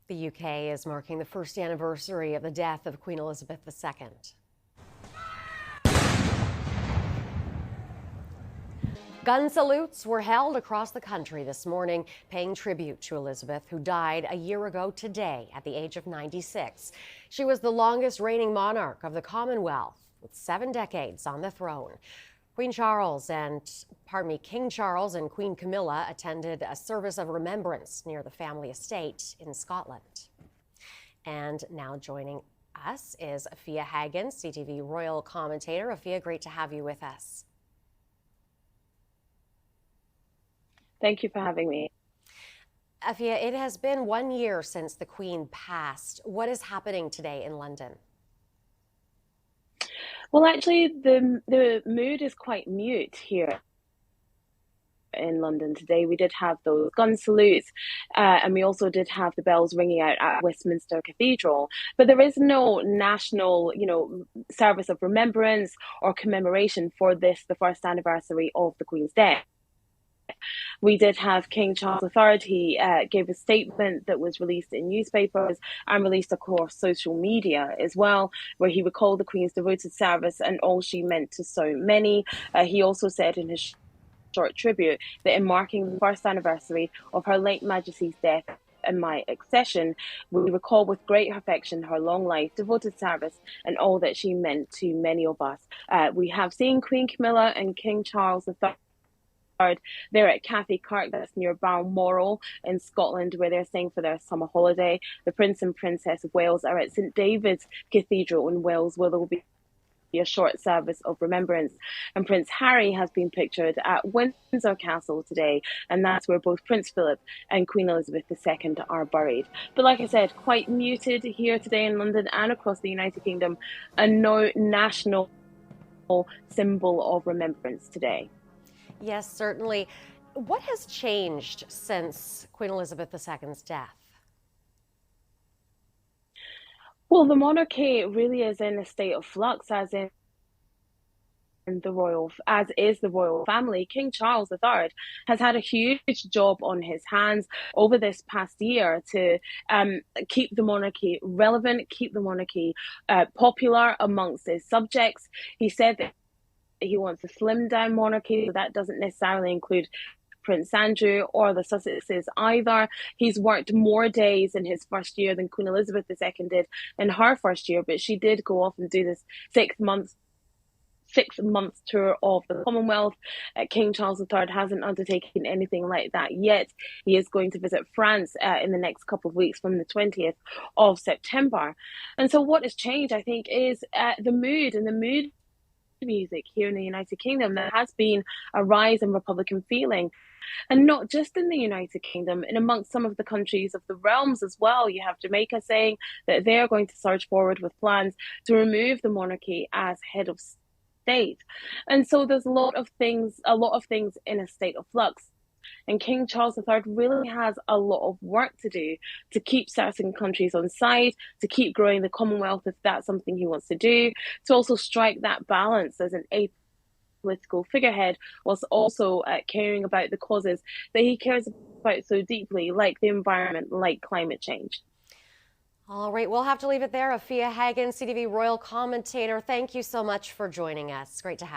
The UK is marking the first anniversary of the death of Queen Elizabeth II. Gun salutes were held across the country this morning, paying tribute to Elizabeth, who died a year ago today at the age of 96. She was the longest reigning monarch of the Commonwealth, with 7 decades on the throne. King Charles and Queen Camilla attended a service of remembrance near the family estate in Scotland. And now joining us is Afua Hagan, CTV royal commentator. Afua, great to have you with us. Thank you for having me. Afua, it has been 1 year since the Queen passed. What is happening today in London? Well, actually, the mood is quite mute here in London today. We did have those gun salutes, and we also did have the bells ringing out at Westminster Cathedral. But there is no national, service of remembrance or commemoration for this, the first anniversary of the Queen's death. We did have King Charles III. He gave a statement that was released in newspapers and released across social media as well, where he recalled the Queen's devoted service and all she meant to so many. He also said in his short tribute that in marking the first anniversary of Her late Majesty's death and my accession, we recall with great affection her long life, devoted service, and all that she meant to many of us. We have seen Queen Camilla and King Charles III. They're at Cathay Kirk, that's near Balmoral in Scotland, where they're staying for their summer holiday. The Prince and Princess of Wales are at St David's Cathedral in Wales, where there will be a short service of remembrance. And Prince Harry has been pictured at Windsor Castle today, and that's where both Prince Philip and Queen Elizabeth II are buried. But like I said, quite muted here today in London and across the United Kingdom, and no national symbol of remembrance today. Yes, certainly. What has changed since Queen Elizabeth II's death? Well, the monarchy really is in a state of flux, as is the royal family. King Charles III has had a huge job on his hands over this past year to keep the monarchy relevant, keep the monarchy popular amongst his subjects. He said that he wants a slimmed down monarchy, so that doesn't necessarily include Prince Andrew or the Sussexes either. He's worked more days in his first year than Queen Elizabeth II did in her first year, but she did go off and do this 6 month tour of the Commonwealth. King Charles III hasn't undertaken anything like that yet. He is going to visit France in the next couple of weeks from the 20th of September. And so what has changed, I think, is the mood music here in the United Kingdom. There has been a rise in Republican feeling, and not just in the United Kingdom, and amongst some of the countries of the realms as well. You have Jamaica saying that they're going to surge forward with plans to remove the monarchy as head of state. And so there's a lot of things in a state of flux. And King Charles III really has a lot of work to do to keep certain countries on side, to keep growing the Commonwealth if that's something he wants to do, to also strike that balance as an apolitical figurehead, whilst also caring about the causes that he cares about so deeply, like the environment, like climate change. All right, we'll have to leave it there. Afua Hagan, CTV royal commentator, thank you so much for joining us. Great to have you.